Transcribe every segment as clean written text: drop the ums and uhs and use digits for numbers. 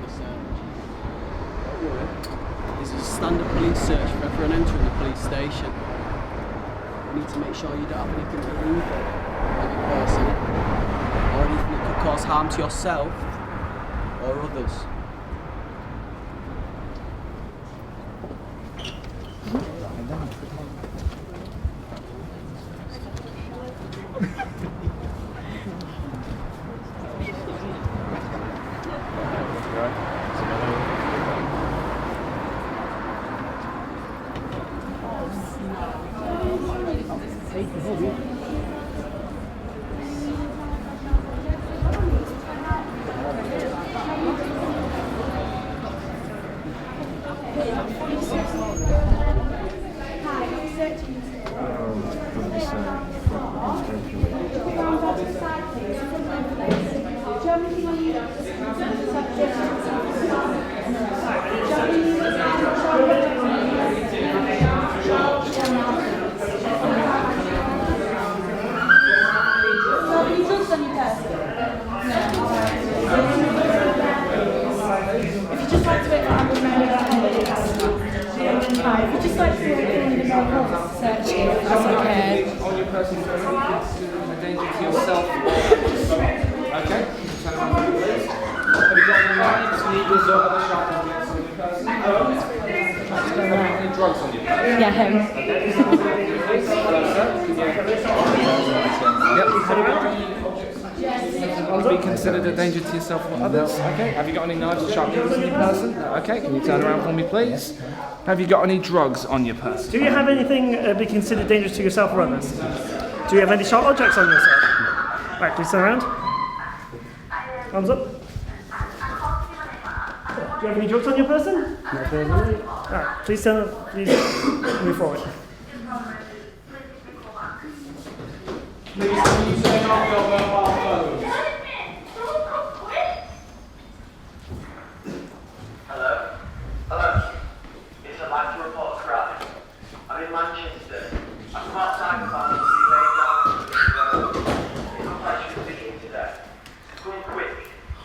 the search. This is a standard police search for everyone entering the police station. You need to make sure you don't have anything illegal on your person, or anything that could cause harm to yourself or others. Yeah, him. Be considered a danger to yourself or others. Okay. Have you got any knives or sharp needles on your person? No. Okay. Can you turn around for me, please? Have you got any drugs on your person? Do you have anything be considered dangerous to yourself or others? Do you have any sharp objects on yourself? Right, please turn around. Thumbs up. Do you have any drugs on your person? No, personally. Alright, please move forward. Please, can you turn off your mobile phones? Hello? It's a life to report crime. I'm in Manchester. I've come outside the family to be laid down. It's a pleasure speaking today. Come quick.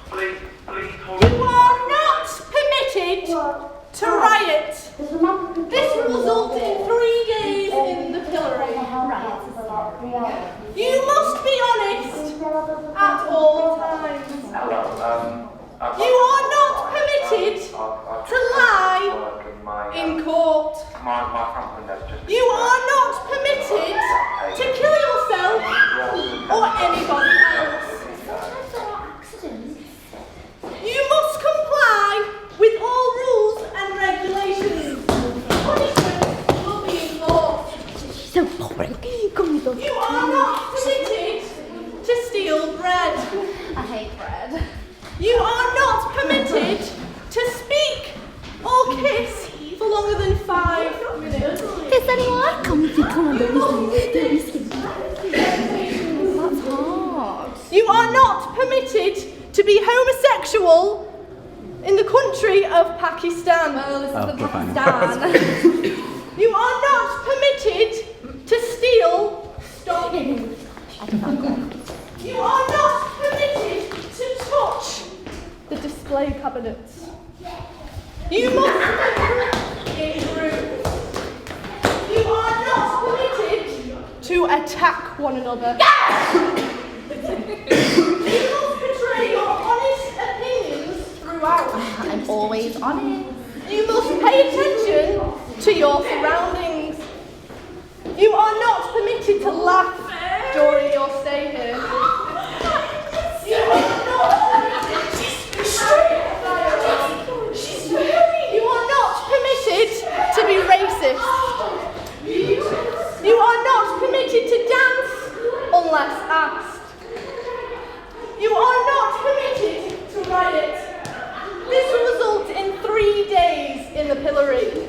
Please hold You are not permitted to riot. This will result in 3 days in the pillory. You must be honest at all times. Hello, You are not permitted to lie in court. my friend has just... You are not permitted to kill yourself or anybody else. You must comply with all rules and regulations. Punishment will be enforced. So boring. You are not permitted to steal bread. I hate bread. You are not permitted to speak or kiss for longer than 5 minutes. Is anyone coming to come on? That's hard. You are not permitted to be homosexual in the country of Pakistan. Oh, this is the Pakistan. You are not permitted to steal stock. You are not permitted to touch the display cabinets. You must in groups. You are not permitted to attack one another. You must portray your honest opinions throughout. I'm always honest. You must pay attention to your surroundings. You are not permitted to laugh during your stay here. You are not permitted. You are not permitted to be racist. You are not permitted to dance unless asked. You are not permitted to riot. This will result in 3 days in the pillory.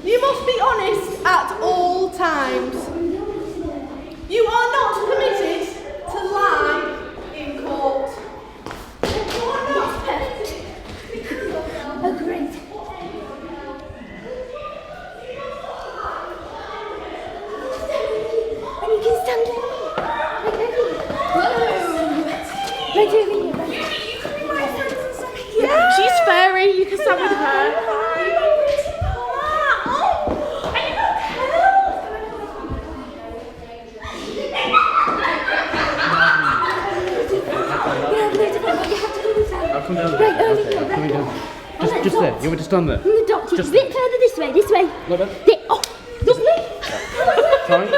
You must be honest at all times. You are not permitted to lie in court. You are not permitted to kill yourself. Oh, great. And you can stand it. Like over here. Yeah, she's sat with her. I'll come down there. Okay, I'm coming down. Just there. You want me to stand there? The doctor. Just a bit further this way. This way. Like that? Oh, lovely. Fine.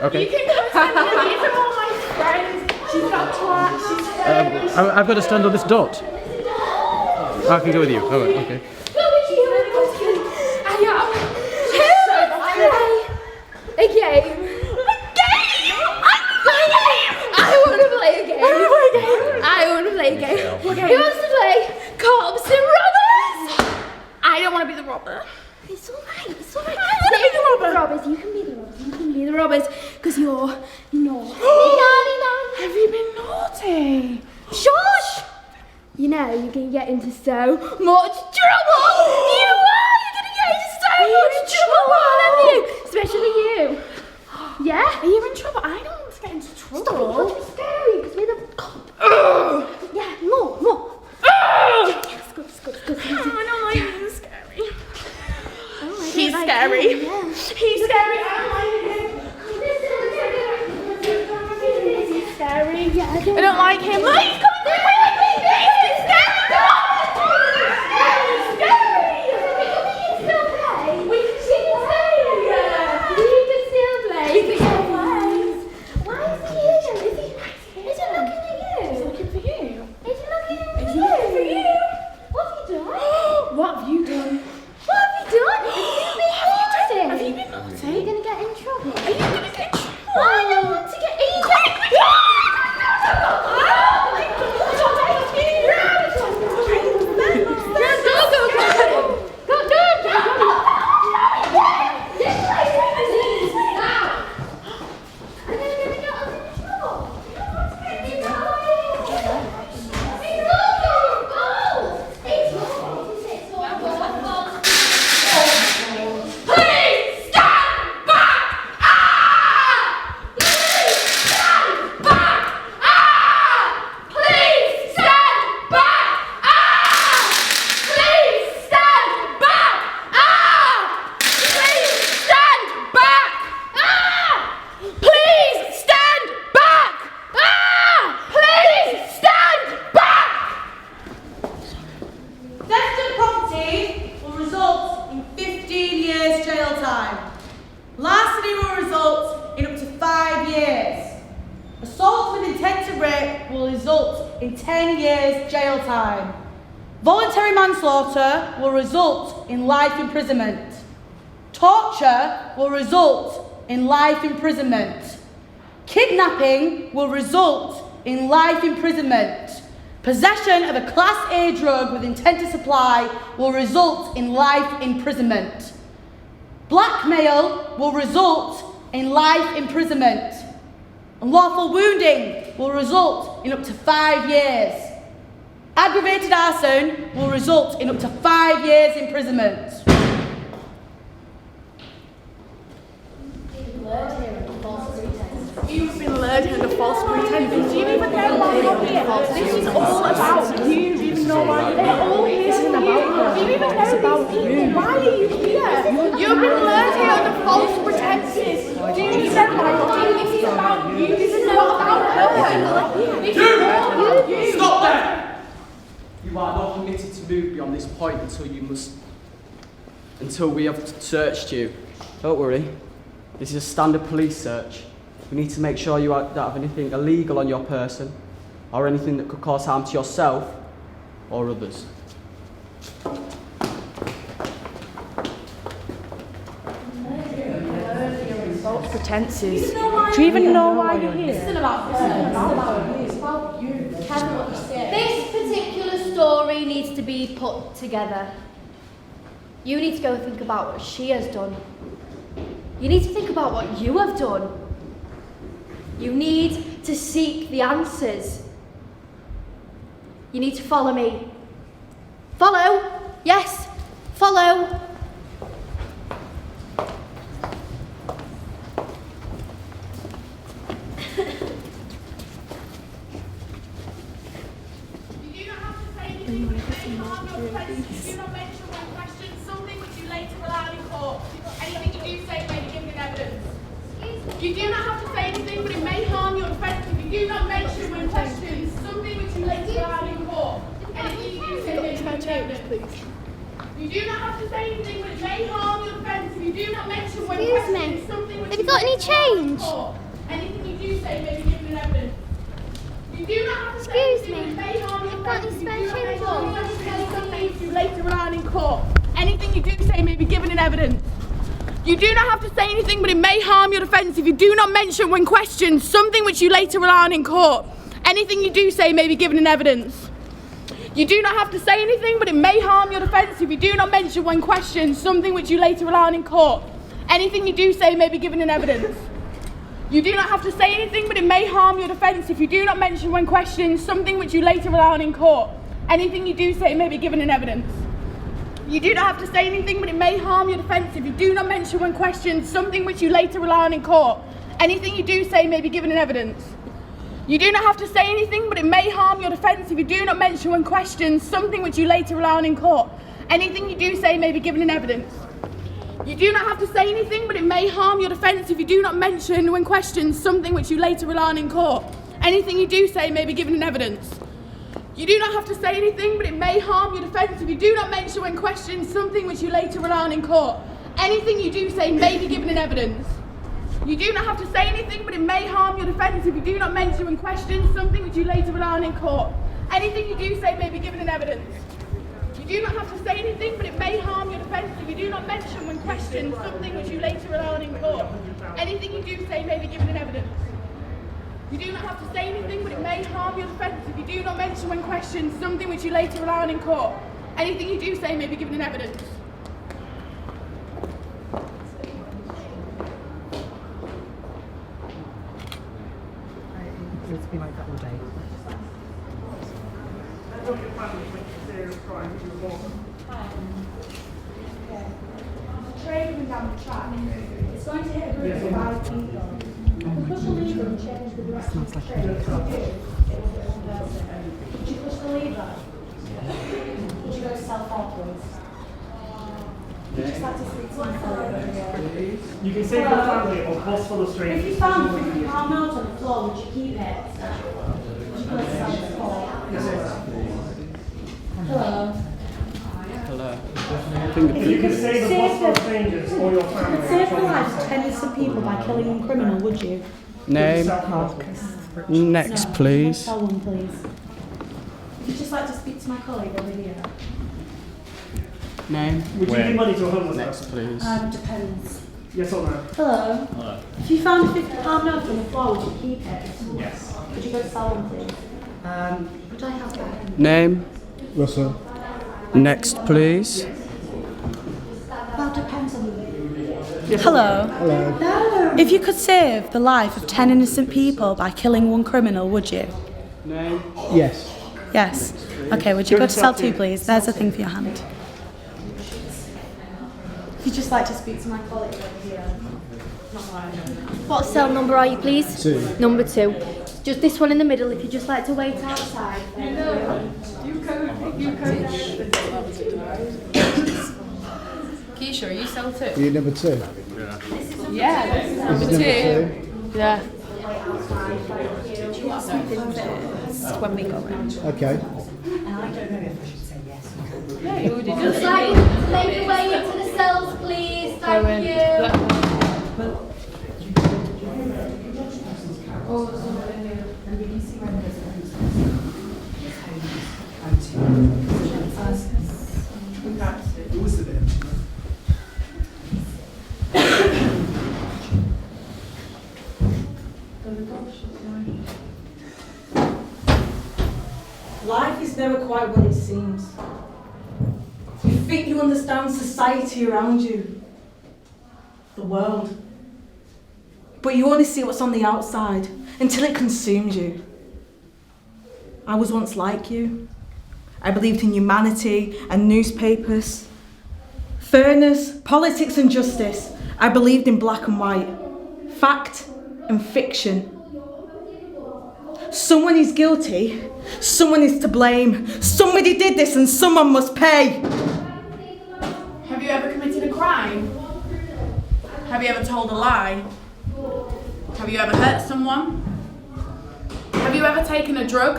Okay. You can come stand here. These are all my friends. She's got twat. She's I've got to stand on this dot. I can go with you. All right. Okay. Go with you. I am. A game. I want to play a game. I want to play a game. Who wants to play cops and robbers? I don't want to be the robber. It's alright. It's alright. You can be the robbers. You can be the robbers. You can be the robbers because you're naughty. Have you been naughty? Shush! You know, you're going to get into so much trouble! You are! You're going to get into so much trouble, aren't you? Especially you. Yeah? Are you in trouble? I don't want to get into trouble. Stop it, don't be scary, because we're the cop. Yeah, more. Yes, good. I don't like being scary. He's He's scary. Yeah. He's scary. I don't like him. He's scary, yeah. I don't like him. Look, he's coming this way. He's scary. We can still play. We can still play. Why is he here? Is he looking at you? He's looking for you. Is he looking at He's you? looking for you. What have you done? What have you done? What have you done? Have you been Are naughty? you going to get in trouble? Are you going to get in trouble? I don't want to get in in 10 years jail time. Voluntary manslaughter will result in life imprisonment. Torture will result in life imprisonment. Kidnapping will result in life imprisonment. Possession of a Class A drug with intent to supply will result in life imprisonment. Blackmail will result in life imprisonment. Unlawful wounding will result in up to 5 years. Aggravated arson will result in up to 5 years imprisonment. You've been lured here under false pretenses. Do you even know why you're here? This is all about you. Do you even know why you're here? This isn't about her. Do you even know about you? Why are you here? You've been lured here under false pretenses. Do you even know why you're here? This is about you. This is not about her. This is about you. Stop there! You are not permitted to move beyond this point until we have searched you. Don't worry. This is a standard police search. We need to make sure you don't have anything illegal on your person or anything that could cause harm to yourself or others. False pretenses. Do you even know why you're here? This isn't about her. It's about you. This particular story needs to be put together. You need to go and think about what she has done. You need to think about what you have done. You need to seek the answers. You need to follow me. Follow? Yes, follow. You do not have to say anything. may harm your defence if you do not mention when questioned something which you later rely on in court. Anything you do say may be given in evidence. You do not have to say anything, but it may harm your defence if you do not mention when questioned something which you later rely on in court. Anything you do say may be given in evidence. You do not have to say anything, but it may harm your defence if you do not mention when questioned something which Have you got any change? Anything you do say may be given in evidence. You do not have to say anything, but it may harm your defence if you do not mention something which you later rely on in court. Anything you do say may be given in evidence. You do not have to say anything, but it may harm your defence if you do not mention when questioned something which you later rely on in court. Anything you do say may be given in evidence. You do not have to say anything, but it may harm your defence if you do not mention when questioned something which you later rely on in court. Anything you do say may be given in evidence. You do not have to say anything, but it may harm your defence if you do not mention when questioned something which you later rely on in court. Anything you do say may be given in evidence. You do not have to say anything, but it may harm your defence if you do not mention when questioned something which you later rely on in court. Anything you do say may be given in evidence. You do not have to say anything, but it may harm your defence if you do not mention when questioned something which you later rely on in court. Anything you do say may be given in evidence. You do not have to say anything, but it may harm your defence if you do not mention when questioned something which you later rely on in court. Anything you do say may be given in evidence. You do not have to say anything, but it may harm your defence if you do not mention when questioned something which you later rely on in court. Anything you do say may be given in evidence. You do not have to say anything, but it may harm your defence if you do not mention when questioned something which you later rely on in court. Anything you do say may be given in evidence. You do not have to say anything, but it may harm your defence if you do not mention when questioned something which you later rely on in court. Anything you do say may be given in evidence. You do not have to say anything, but it may harm your defence if you do not mention when questioned something which you later rely on in court. Anything you do say may be given in evidence. It's been like that all day. Train coming down the track. It's going to hit a group of 5 people. Push the lever and change the direction of the train. If you do, it will hit one person. Would you push the lever? Would you go to self-help, please? Would you just like to speak to my colleague? You can save your family or cost for the If street. you found £50 note on the floor, would you keep it? Would you go to self-help? Hello. Hello. If you could save the possible strangers or your family. Save the lives of 10 innocent people by killing one criminal, would you? Name. Next, please. Tell one, please. Would you just like to speak to my colleague over here? Name. Would you give money to a homeless Next, person? please. Depends. Yes or no? Hello. If you found a £50 note on the floor, would you keep it? Yes. Could you go to sell one, please? Would I have that? Name. Russell. Next, please. Well, depends on you. Hello. Hello. If you could save the life of 10 innocent people by killing one criminal, would you? Name. Yes. Yes. Okay, would you go to cell 2, please? There's a thing for your hand. If you'd just like to speak to my colleague over here. What cell number are you, please? 2. Number 2. Just this one in the middle, if you'd just like to wait outside. Keisha, are you cell 2? Are you number 2? Yeah, this is number This is 2. number 2. Yeah. When we go in. Okay. Just like to make your way into the cells, please. Thank you. Life is never quite what it seems. You think you understand society around you, the world. But you only see what's on the outside until it consumes you. I was once like you. I believed in humanity and newspapers, fairness, politics and justice. I believed in black and white, fact and fiction. Someone is guilty. Someone is to blame. Somebody did this and someone must pay. Have you ever committed a crime? Have you ever told a lie? Have you ever hurt someone? Have you ever taken a drug?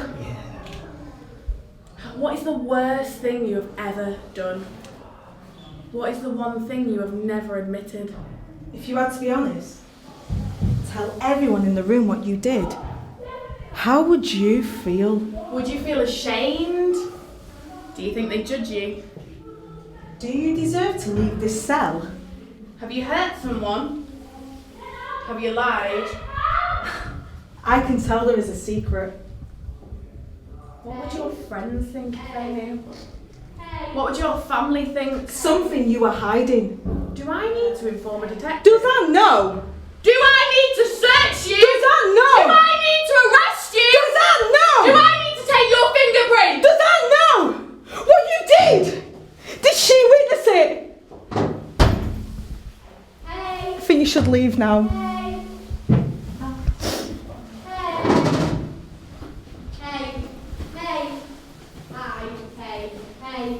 What is the worst thing you have ever done? What is the one thing you have never admitted? If you had to be honest, tell everyone in the room what you did. How would you feel? Would you feel ashamed? Do you think they judge you? Do you deserve to leave this cell? Have you hurt someone? Have you lied? I can tell there is a secret. What would your friends think if they knew? What would your family think? Something you are hiding. Do I need to inform a detective? Does that know? Do I need to search you? Does that know? Do I need to arrest you? Does that know? Do I need to take your fingerprint? Does that know? What you did? Did she witness it? Hey, I think you should leave now. hey. Hey. Hey. Hi. Hey. Hey.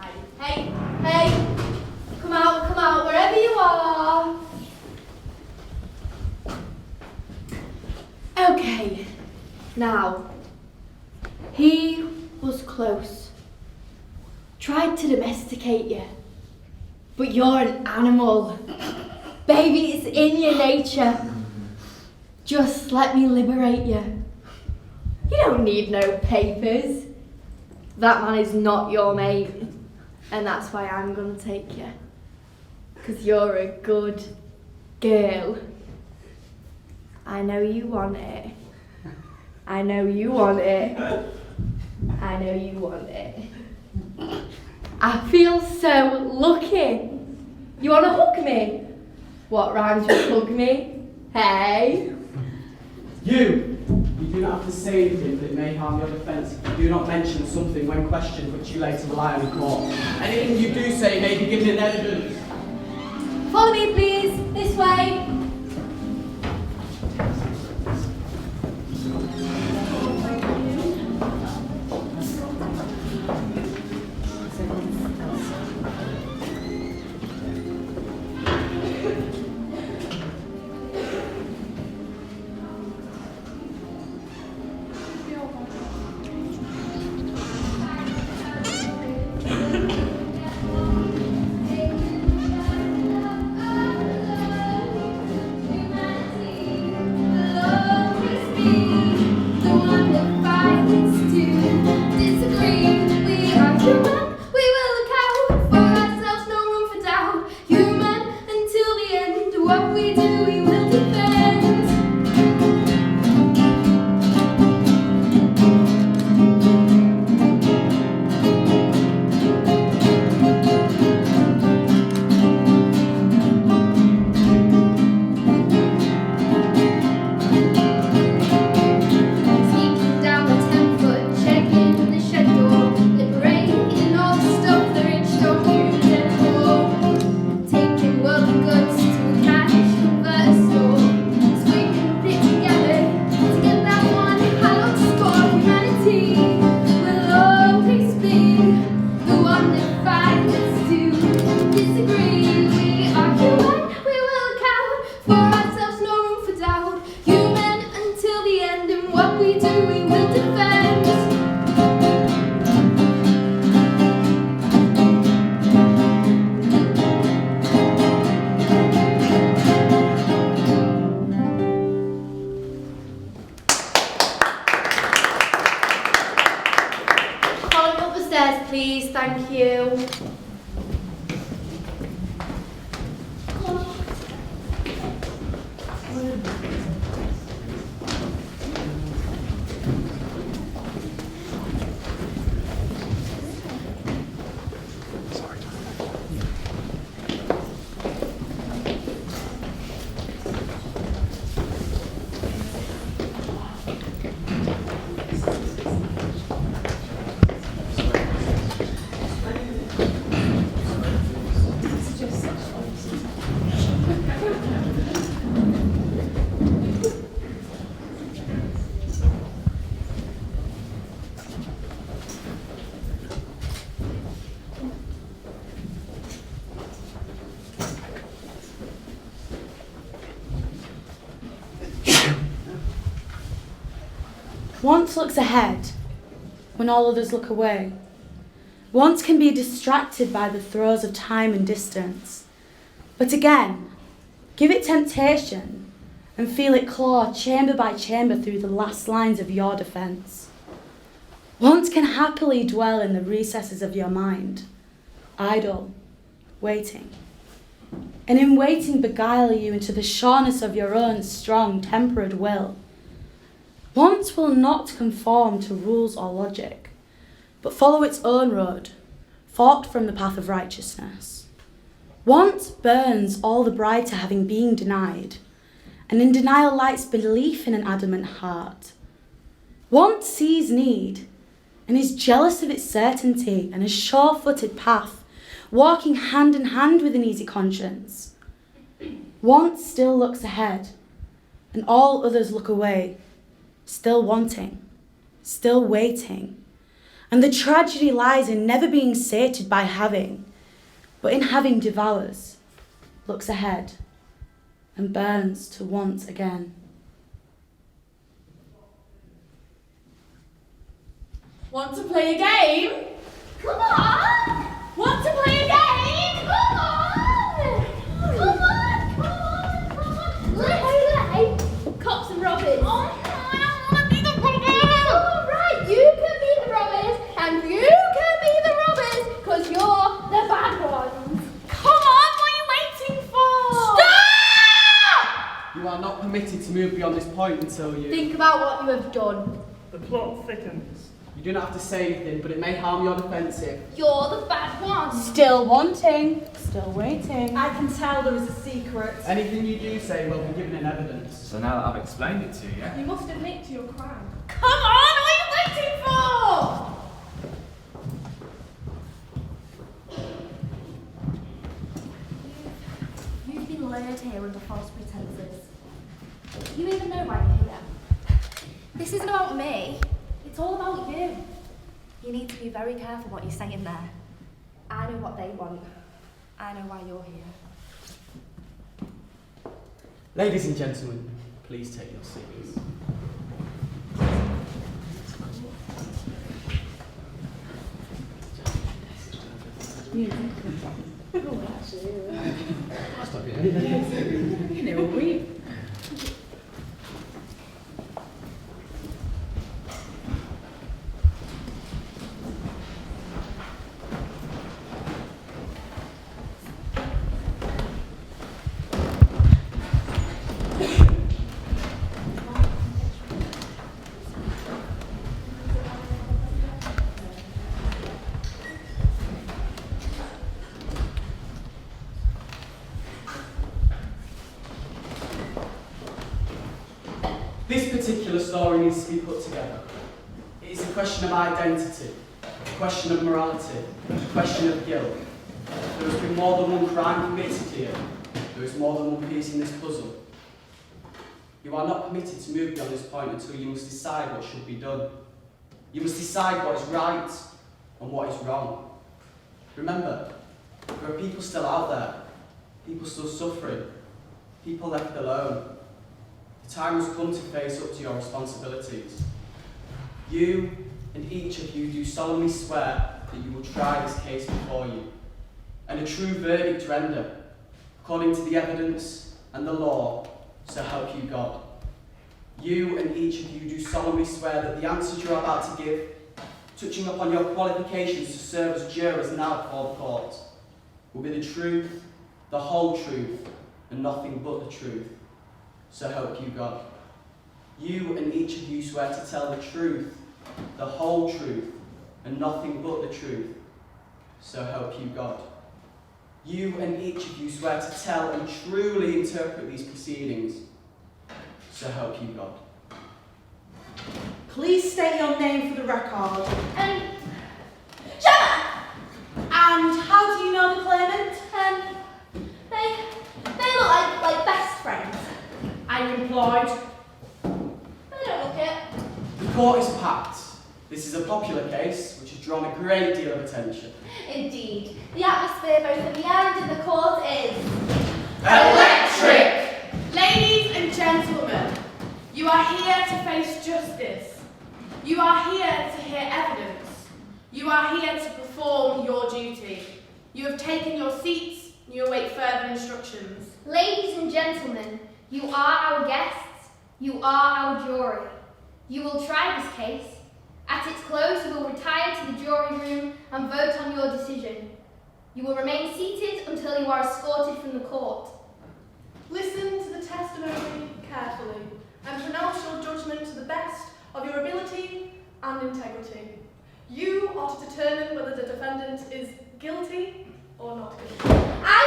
Hey. Hey. Hey. Come out, wherever you are. Okay. Now, he was close. Tried to domesticate you. But you're an animal. Baby, it's in your nature. Just let me liberate you. You don't need no papers. That man is not your mate. And that's why I'm gonna take you. 'Cause you're a good girl. I know you want it. I know you want it. I know you want it. I feel so lucky. You wanna hug me? What rhymes with hug me? Hey? You do not have to say anything that may harm your defence if you do not mention something when questioned which you later rely on in court. Anything you do say may be given in evidence. Follow me, please. This way. Please, thank you. Once looks ahead when all others look away. Once can be distracted by the throes of time and distance. But again, give it temptation and feel it claw chamber by chamber through the last lines of your defence. Once can happily dwell in the recesses of your mind, idle, waiting. And in waiting beguile you into the sureness of your own strong, tempered will. Once will not conform to rules or logic, but follow its own road, forked from the path of righteousness. Once burns all the brighter having been denied, and in denial lights belief in an adamant heart. Once sees need, and is jealous of its certainty and a sure-footed path, walking hand in hand with an easy conscience. Once still looks ahead, and all others look away, still wanting, still waiting. And the tragedy lies in never being sated by having, but in having devours, looks ahead, and burns to want again. Want to play a game? Come on! Want to play a game? Come on! Come on! Come on! Come on! Let's play cops and robbers. Oh, I don't want to be the robber. All right, you can be the robbers, and you can be the robbers, because you're the bad ones. Come on, what are you waiting for? Stop! You are not permitted to move beyond this point until you... Think about what you have done. The plot thickens. You do not have to say anything, but it may harm your defensive. You're the bad ones. Still wanting, still waiting. I can tell there is a secret. Anything you do say will be given in evidence. So now that I've explained it to you, You must admit to your crime. Come on, what are you waiting for? You've been lured here under false pretenses. Do you even know why you're here? This isn't about me. It's all about you. You need to be very careful what you're saying there. I know what they want. I know why you're here. Ladies and gentlemen, please take your seats. This particular story needs to be put together. It is a question of identity, a question of morality, a question of guilt. There has been more than one crime committed here. There is more than one piece in this puzzle. You are not permitted to move beyond this point until you must decide what should be done. You must decide what is right and what is wrong. Remember, there are people still out there, people still suffering, people left alone. The time has come to face up to your responsibilities. You and each of you do solemnly swear that you will try this case before you, and a true verdict render, according to the evidence and the law, so help you God. You and each of you do solemnly swear that the answers you are about to give, touching upon your qualifications to serve as jurors now before the court, will be the truth, the whole truth, and nothing but the truth. So help you God. You and each of you swear to tell the truth, the whole truth, and nothing but the truth. So help you God. You and each of you swear to tell and truly interpret these proceedings. So help you God. Please state your name for the record. Gemma! And how do you know the claimant? They look like best friends. Are you employed? They don't look it. The court is packed. This is a popular case which has drawn a great deal of attention. Indeed, the atmosphere both in the air and in the court is Electric! Ladies and gentlemen, you are here to face justice. ready to perform your duty. You have taken your seats and you await further instructions. Ladies and gentlemen, you are our guests. You are our jury. You will try this case. At its close, you will retire to the jury room and vote on your decision. You will remain seated until you are escorted from the court. Listen to the testimony carefully and pronounce your judgment to the best of your ability and integrity. You are to determine whether the defendant is guilty or not guilty. I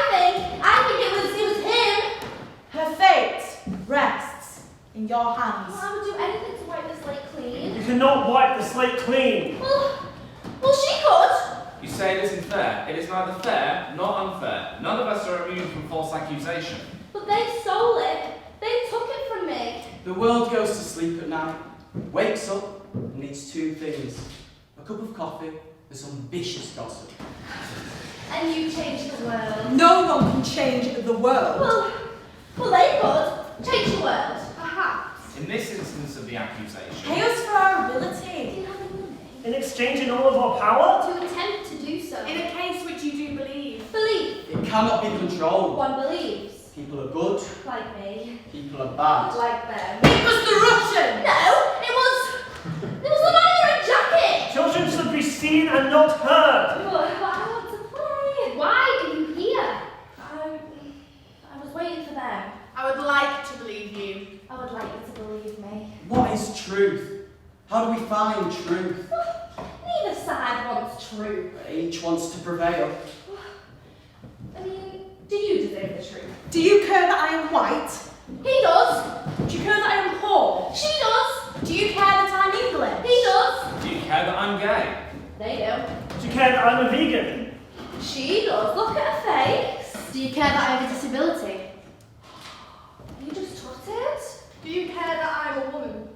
think it was him. Her fate rests in your hands. I would do anything to wipe the slate clean. You cannot wipe the slate clean. Well, she could. You say it isn't fair. It is neither fair nor unfair. None of us are immune from false accusation. But they stole it. They took it from me. The world goes to sleep at night, wakes up, and needs two things: a cup of coffee and some vicious gossip. And you changed the world. No one can change the world. Well, they could. Change the world, perhaps. In this instance of the accusation, Pay us for our ability. Do you have any money? In exchanging all of our power? To attempt to do so. In a case which you do believe. Believe. It cannot be controlled. One believes. People are good, Like me. people are bad. Like them. It was the Russian! No, it was the man wearing a jacket. Children should be seen and not heard. But I want to play. Why are you here? I was waiting for them. I would like to believe you. I would like you to believe me. What is truth? How do we find truth? Neither side wants truth. Each wants to prevail. I mean, do you deserve the truth? Do you care that I am white? He does. Do you care that I am poor? She does. Do you care that I'm English? He does. do you care that I'm gay? They do. Do you care that I'm a vegan? She does. Look at her face. Do you care that I have a disability? You just tutted. Do you care that I'm a woman?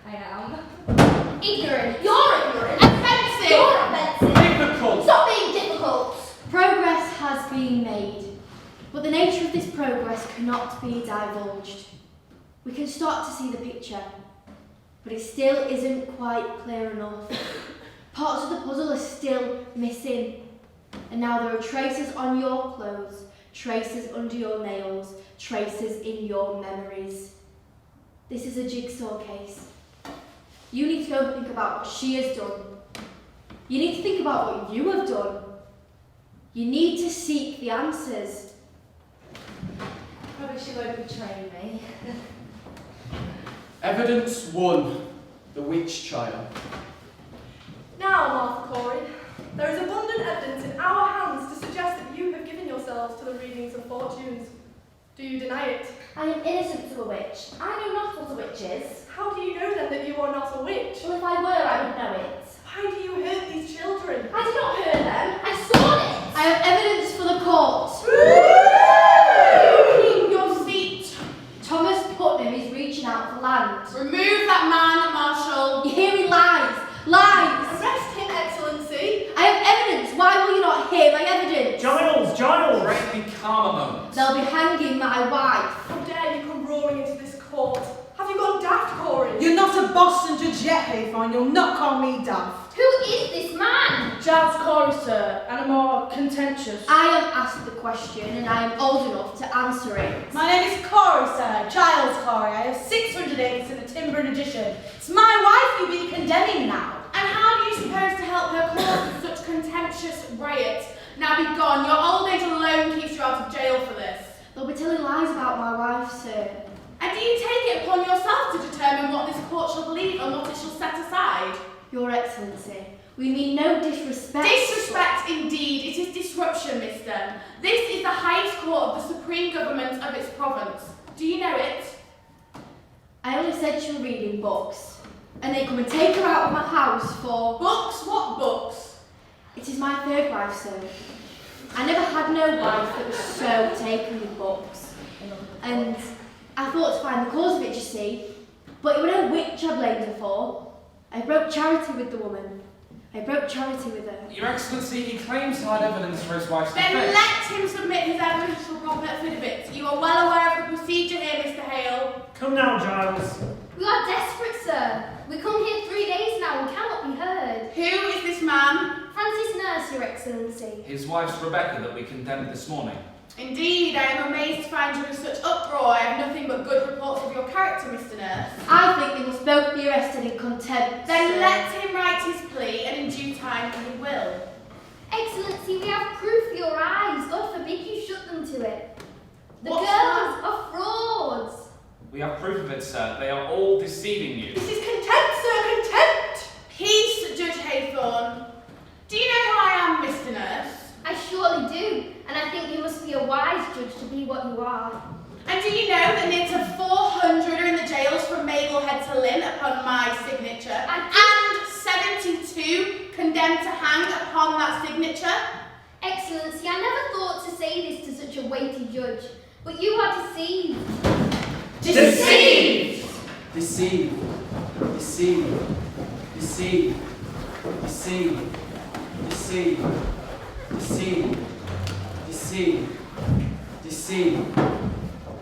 I am. Ignorant. You're ignorant. Offensive. You're offensive. Difficult. Stop being difficult. Progress has been made, but the nature of this progress cannot be divulged. We can start to see the picture, but it still isn't quite clear enough. Parts of the puzzle are still missing, and now there are traces on your clothes, traces under your nails, traces in your memories. This is a jigsaw case. You need to go and think about what she has done. You need to think about what you have done. You need to seek the answers. Probably she won't betray me. Evidence 1. The witch trial. Now, Martha Corey, there is abundant evidence in our hands to suggest that you have given yourselves to the readings of fortunes. Do you deny it? I am innocent to a witch. I know not what a witch is. How do you know then that you are not a witch? Well, if I were, I would know it. Why do you hurt these children? I did not hurt them. I saw it. I have evidence for the court. Keep your seat. Thomas Putnam is reaching out for land. Remove that man, Marshal. You hear me? Lies. Lies. Arrest him, Excellency. I have evidence. Why will you not hear my evidence? Giles! Frankly, calm a moment. They'll be hanging my wife. How dare you come roaring into this court? Have you gone daft, Corey? You're not a Boston judge yet, Hayfine. You'll not call me daft. Who is this man? Giles Corey, sir, and a more contentious. I am asked the question and I am old enough to answer it. My name is Corey, sir. Giles Corey. I have 600 acres in the timber and addition. It's my wife you'll be condemning now. And how do you suppose to help her cause such contemptuous riot? Now be gone. Your old age alone keeps you out of jail for this. They'll be telling lies about my wife, sir. And do you take it upon yourself to determine what this court shall believe and what it shall set aside? Your Excellency, we mean no disrespect. Disrespect indeed. It is disruption, mister. This is the highest court of the supreme government of its province. Do you know it? I only said she was reading books, and they come and take her out of my house for... Books? What books? It is my third wife, sir. I never had no wife that was so taken with books. And I thought to find the cause of it, you see, but it was no witch I blamed her for. I broke charity with the woman. I broke charity with her. Your Excellency, he claims hard evidence for his wife's Then defence. let him submit his evidence to proper affidavit. You are well aware of the procedure here, Mr. Hale. Come now, Giles. We are desperate, sir. We come here 3 days now and cannot be heard. Who is this man? Francis No. Nurse, Your Excellency. His wife's Rebecca that we condemned this morning. Indeed, I am amazed to find you in such uproar. I have nothing but good reports of your character, Mr. Nurse. I think they must both be arrested in contempt. Then sir. let him write his plea, and in due time he will. Excellency, we have proof for your eyes. God forbid you shut them to it. The What's girls that? are frauds. We have proof of it, sir. They are all deceiving you. This is contempt, sir, contempt! Peace, Judge Haythorne. Do you know who I am, Mr. Nurse? I surely do, and I think you must be a wise judge to be what you are. And do you know that near to 400 are in the jails from Mablehead to Lynn upon my signature? And 72 condemned to hang upon that signature? Excellency, I never thought to say this to such a weighty judge, but you are deceived. Deceived! Deceive. Deceive. Deceive. Deceive. Deceive. Deceive. Deceive. Deceive.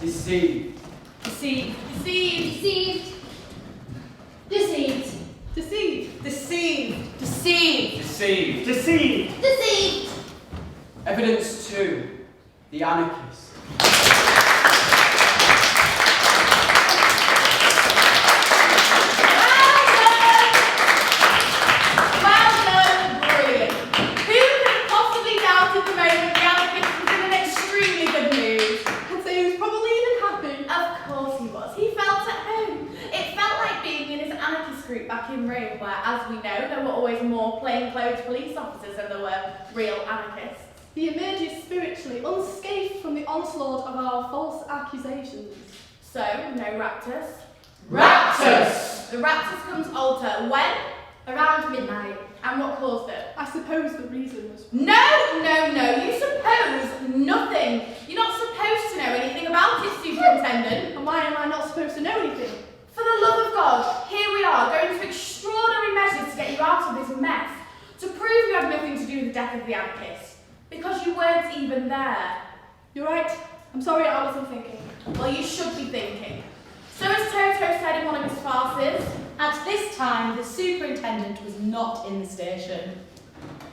Deceive. Deceived. Deceived. Deceived. Deceived. Deceived. Deceived. Deceived. Deceived. Deceived. Evidence 2. The anarchist. Well done, brilliant. Who could have possibly doubted the moment the anarchist was in an extremely good mood? I'd say he was probably even happy. Of course he was. He felt at home. It felt like being in his anarchist group back in Rome, where, as we know, there were always more plainclothes police officers than there were real anarchists. He emerges spiritually unscathed from the onslaught of our false accusations. So, no raptors. Raptors! The raptors come to alter when Around midnight. and what caused it? I suppose the reason was... No, you suppose nothing. You're not supposed to know anything about it, Superintendent. And why am I not supposed to know anything? For the love of God, here we are, going to extraordinary measures to get you out of this mess, to prove you had nothing to do with the death of the anarchist, because you weren't even there. You're right. I'm sorry I wasn't thinking. Well, you should be thinking. So as Toto said in one of his farces, At this time, the superintendent was not in the station.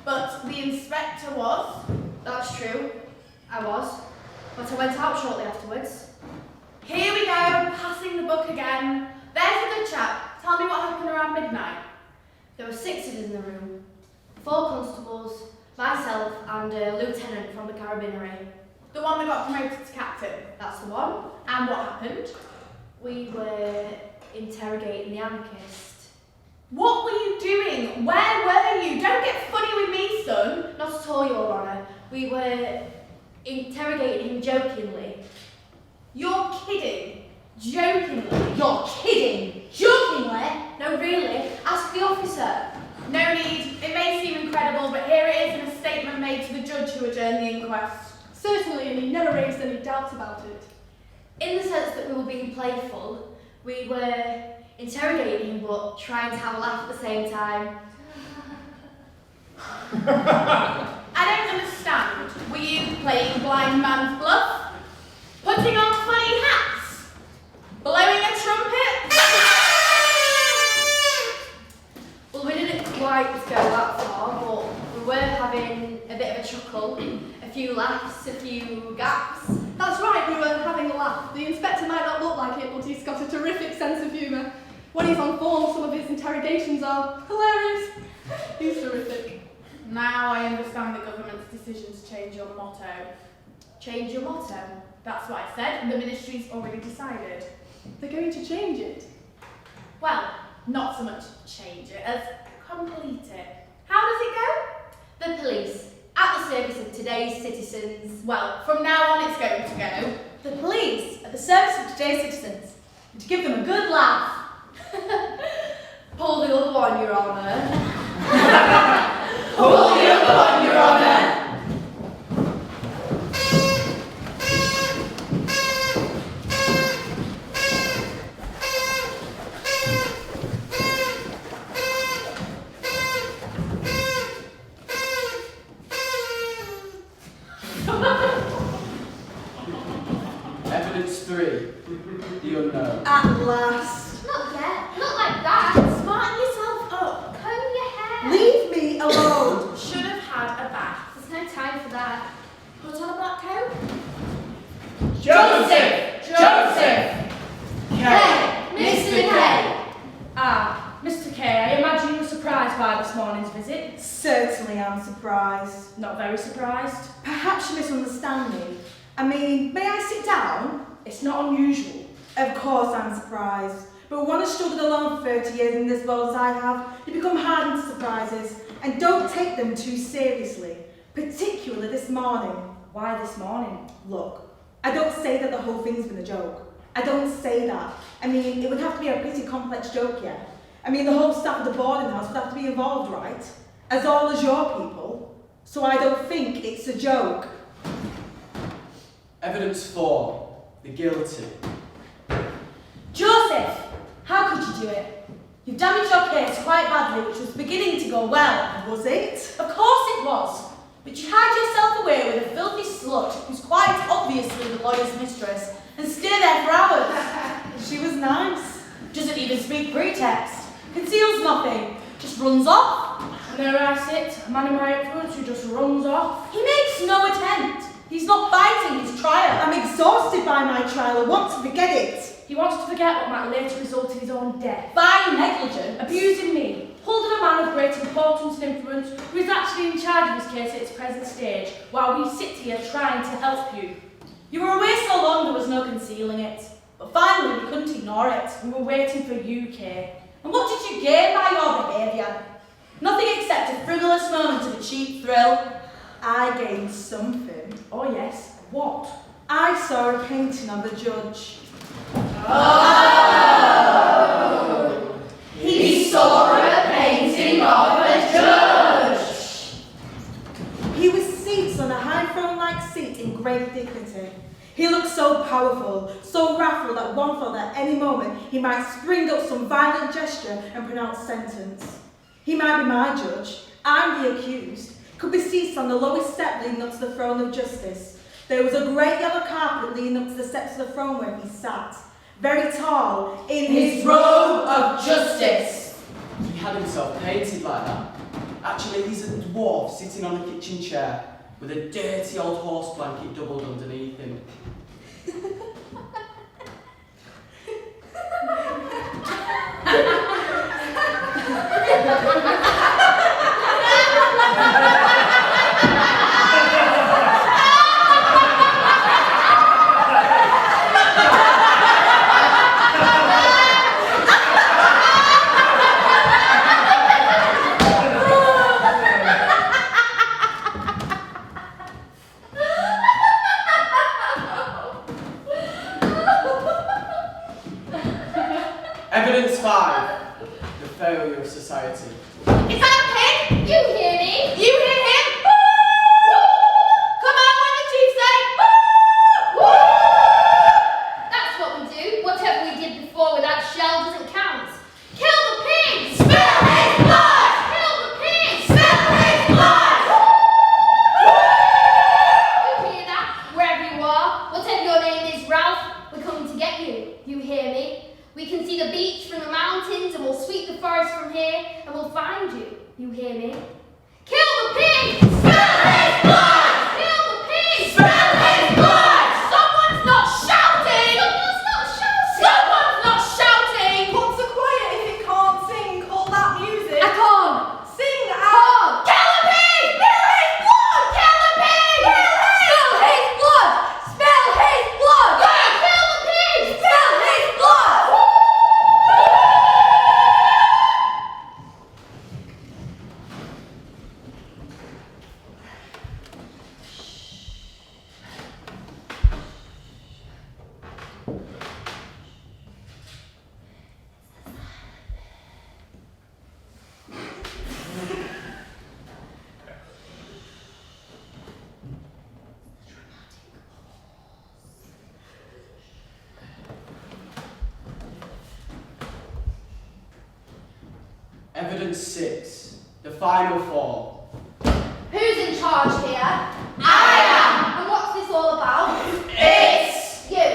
but the inspector was. That's true. I was. But I went out shortly afterwards. Here we go, passing the buck again. There's a good chap. Tell me what happened around midnight. There were 6 of us in the room. 4 constables, myself and a lieutenant from the carabinieri. The one that got promoted to captain. That's the one. And what happened? We were interrogating the anarchist. What were you doing? Where were you? Don't get funny with me, son. Not at all, Your Honour. We were interrogating him jokingly. You're kidding. Jokingly. You're kidding! Jokingly! No, really. Ask the officer. No need. It may seem incredible, but here it is in a statement made to the judge who adjourned the inquest. Certainly, and he never raised any doubts about it. In the sense that we were being playful, we were interrogating him but trying to have a laugh at the same time. I don't understand. Were you playing blind man's bluff? Putting on funny hats? Blowing a trumpet? Well, we didn't quite go that far, but we were having a bit of a chuckle, a few laughs, a few gaps. That's right, we were having a laugh. The inspector might not look like it, but he's got a terrific sense of humour. When he's on form, some of his interrogations are hilarious. He's terrific. Now I understand the government's decision to change your motto. Change your motto. That's what I said. The ministry's already decided. They're going to change it. Well, not so much change it as complete it. How does it go? The police, at the service of today's citizens. Well, from now on it's going to go. The police, at the service of today's citizens, and to give them a good laugh. Pull the other one, Your Honour. Pull the other one, Your Honour. Evidence 3. The unknown. At last. Not yet. Not like that. Smarten yourself up. Comb your hair. Leave me alone. Should have had a Put on a black coat. Joseph! Hey, Mr. K! Ah, Mr. K, I imagine you were surprised by this morning's visit. Certainly I'm surprised. Not very surprised. Perhaps you misunderstand me. I mean, may I sit down? It's not unusual. Of course I'm surprised. But when I've struggled alone for 30 years in this world as I have, you become hardened to surprises and don't take them too seriously. Particularly this morning. Why this morning? Look, I don't say that the whole thing's been a joke. I don't say that. I mean, it would have to be a pretty complex joke, yeah. I mean, the whole staff of the boarding house would have to be involved, right? As all as your people. So I don't think it's a joke. Evidence 4. The guilty. Joseph! How could you do it? You've damaged your case quite badly, which was beginning to go well. Was it? Of course it was. But you had yourself away with a filthy slut who's quite obviously the lawyer's mistress and stay there for hours. She was nice. Doesn't even speak pretext. Conceals nothing. Just runs off. And there I sit, a man in my influence who just runs off. He makes no attempt. He's not fighting his trial. I'm exhausted by my trial. I want to forget it. He wants to forget what might later result in his own death. By negligence. Abusing me, holding a man of great importance and influence who is actually in charge of his case at its present stage, while we sit here trying to help you. You were away so long there was no concealing it. But finally we couldn't ignore it. We were waiting for you, Kay. And what did you gain by your behaviour? Nothing except a frivolous moment of a cheap thrill. I gained something. Oh yes, what? I saw a painting of a judge. Oh! He saw a painting of a judge! He was seated on a high throne-like seat in great dignity. He looked so powerful, so wrathful that one thought that at any moment he might spring up some violent gesture and pronounce sentence. He might be my judge, I'm the accused, could be seated on the lowest step leading up to the throne of justice. There was a great yellow carpet leading up to the steps of the throne where he sat, very tall, in his robe of justice. He had himself painted like that. Actually, he's a dwarf sitting on a kitchen chair with a dirty old horse blanket doubled underneath him. Evidence 5. The failure of society. Is that him? You hear me? You hear him? Come on, what did you say? That's what we do. Whatever we did before with that shell doesn't count. Kill the pig! Spill his blood! Kill the pig! Spill his blood! You hear that? Wherever you are, whatever your name is, Ralph, we're coming to get you. You hear me? We can see the beach from the mountains and we'll sweep the forest from here and we'll find you. You hear me? Kill the pig! Spill his blood! Kill the pig! Spill his blood! Someone's not shouting! Someone's not shouting! Someone's not shouting! Put so quiet if you can't sing. Call that music. I can't! Sing Kill out. the pig! Spill his blood! Kill the pig! Spill his blood! Spill his blood! Kill the pig! Spill his blood! Evidence 6. The final fall. Who's in charge here? I am! And what's this all about? It's you.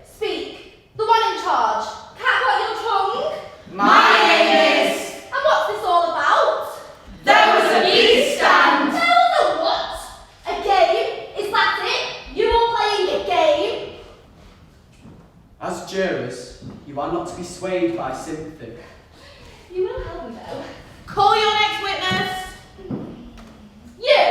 Speak. The one in charge. Can't got your tongue? my name is. And what's this all about? There was a beast stand. There was a what? A game? As jurors, you are not to be swayed by sympathy. You will help me though. Call your next witness. You!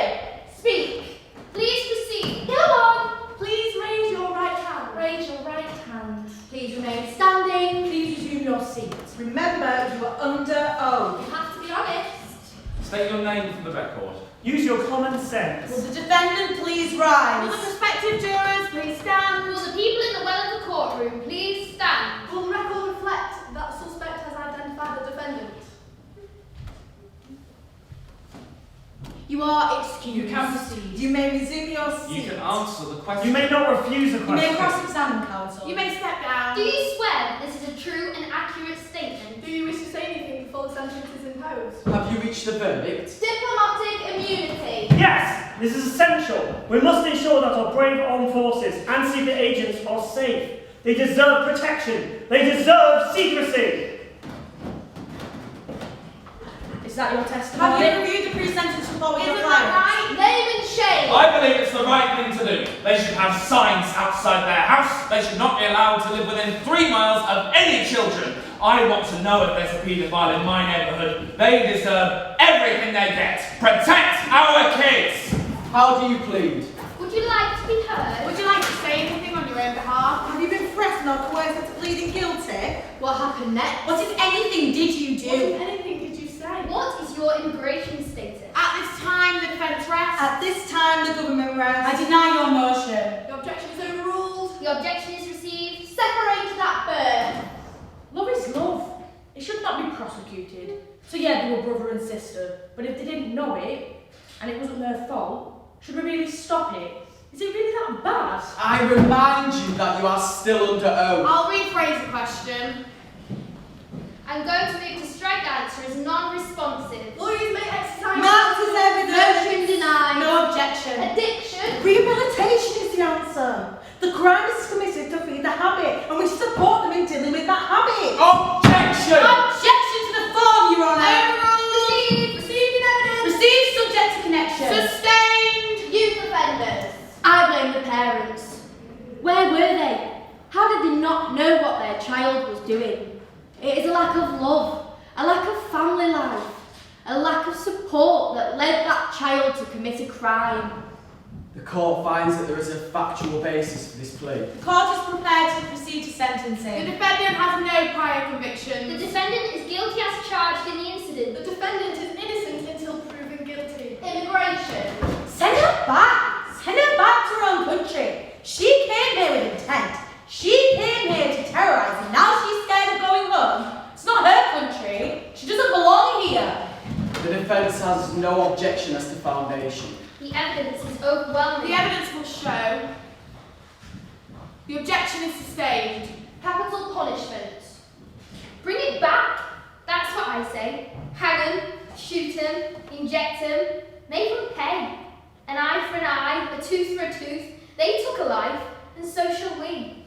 Speak! Please proceed. Go on! Please raise your right hand. Raise your right hand. Please remain standing. Please resume your seat. Remember, you are under oath. You have to be honest. State your name for the record. Use your common sense. Will the defendant please Will rise? the prospective jurors please stand? Will the people in the well of the courtroom please stand? Will the record reflect that the suspect has identified the defendant? You are excused. You can proceed. You may resume your seat. You can answer the question. You may not refuse a You may question. cross-examine counsel. You may step down. Do you swear that this is a true and accurate statement? Do you wish to say anything before the sentence is imposed? Have you reached the verdict? Diplomatic immunity. Yes, this is essential. We must ensure that our brave armed forces and secret agents are safe. They deserve protection. They deserve secrecy. Is that your testimony? Have you reviewed the pre-sentence report with your Isn't that client? right? Name and shame. I believe it's the right thing to do. They should have signs outside their house. They should not be allowed to live within 3 miles of any children. I want to know if there's a paedophile in my neighbourhood. They deserve everything they get. Protect our kids! How do you plead? Would you like to be heard? Would you like to say anything on your own behalf? Have you been threatened or coerced into pleading guilty? What happened next? What, if anything, did you What, if do? anything, did you say? What is your immigration status? At this time, the defence rests. At this time, the government I rests. deny your motion. The objection is overruled. The objection is received. Separate that bird. Love is love. It should not be prosecuted. So yeah, they were brother and sister. But if they didn't know it, and it wasn't their fault, should we really stop it? Is it really that bad? I remind you that you are still under oath. I'll rephrase the question. I'm going to move to strike answer as non-responsive. Lawyers may exercise... Marked as evidence. Motion denied. No objection. Addiction. Rehabilitation is the answer. The crime is committed to feed the habit, and we support them in dealing with that habit. Objection! Objection to the form, Your Honour. Received. Receiving evidence. Received subject to connection. Sustained. Youth offenders. I blame the parents. Where were they? How did they not know what their child was doing? It is a lack of love, a lack of family life, a lack of support that led that child to commit a crime. The court finds that there is a factual basis for this plea. The court is prepared to proceed to The sentencing. defendant has no prior The convictions. defendant is guilty as charged in the incident. The defendant is innocent until proven guilty. Immigration. Send her back. Send her back to her own country. She came here with intent. She came here to terrorise, and now she's scared of going home. It's not her country. She doesn't belong here. The defence has no objection as to foundation. The evidence is overwhelming. The evidence will show. The objection is sustained. Capital punishment. Bring it back. That's what I say. Hang him, shoot him, inject him, make him pay. An eye for an eye, a tooth for a tooth. They took a life, and so shall we.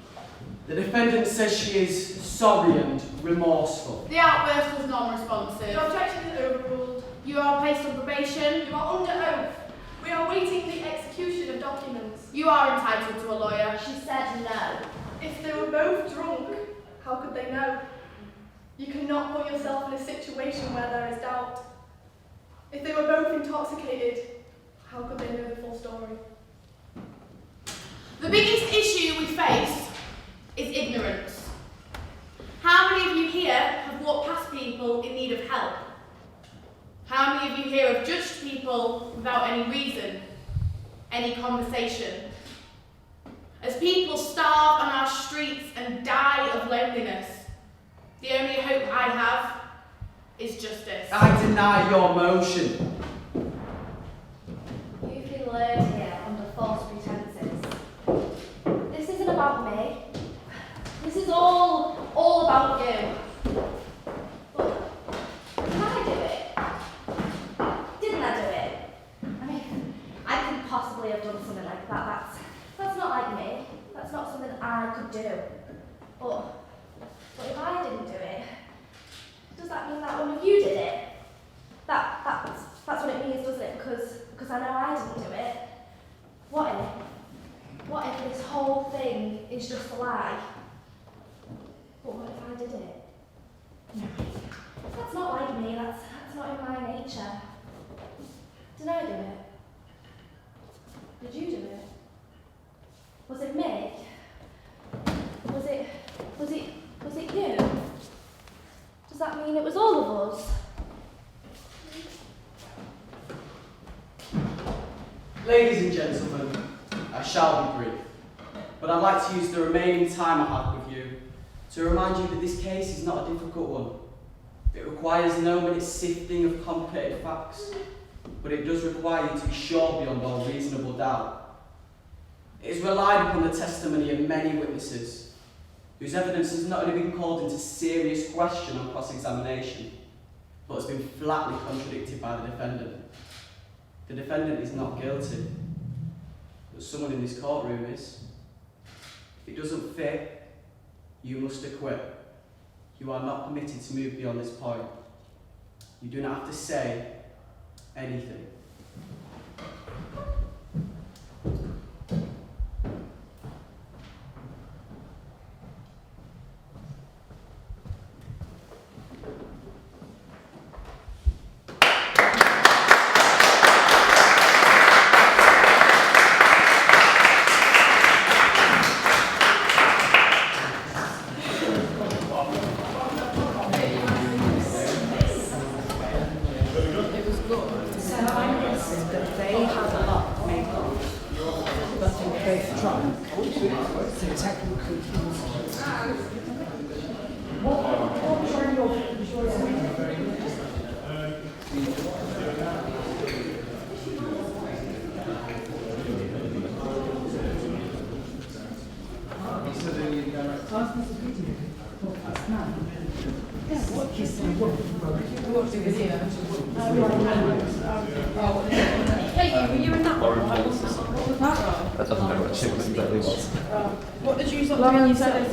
The defendant says she is sorry and remorseful. The outburst was non-responsive. The objection is overruled. You are placed on probation. You are under oath. We are waiting the execution of documents. You are entitled to a lawyer. She said no. If they were both drunk, how could they know? You cannot put yourself in a situation where there is doubt. If they were both intoxicated, how could they know the full story? The biggest issue we face is ignorance. How many of you here have walked past people in need of help? How many of you here have judged people without any reason, any conversation? As people starve on our streets and die of loneliness, the only hope I have is justice. I deny your motion. You've been lured here under false pretenses. This isn't about me. This is all about you. But did I do it? Didn't I do it? I mean, I couldn't possibly have done something like that. That's not like me. That's not something I could do. But if I didn't do it, does that mean that one of you did it? That's what it means, doesn't it? Because I know I didn't do it. What if this whole thing is just a lie? mean it was all of us? Ladies and gentlemen, I shall be brief, but I'd like to use the remaining time I have with you to remind you that this case is not a difficult one. It requires no minute sifting of complicated facts, but it does require you to be sure beyond all reasonable doubt. It is relied upon the testimony of many witnesses, whose evidence has not only been called into serious question on cross-examination, but has been flatly contradicted by the defendant. The defendant is not guilty, but someone in this courtroom is. If it doesn't fit, you must acquit. You are not permitted to move beyond this point. You do not have to say anything. What did you sort of when you said it?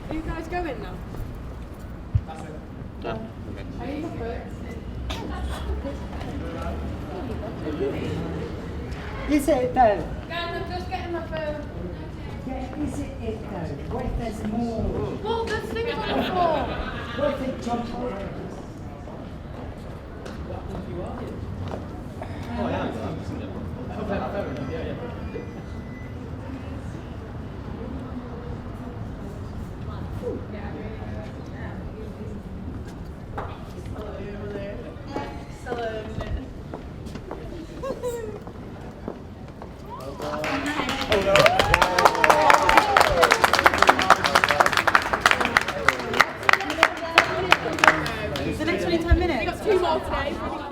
Are you guys going now? Are you first? Is it though? Guys, I'm just getting my phone. Yeah, is it though? What if there's more? Well, there's things on the floor. What if it jumps over? The next 20 10 minutes. We got 2 more today.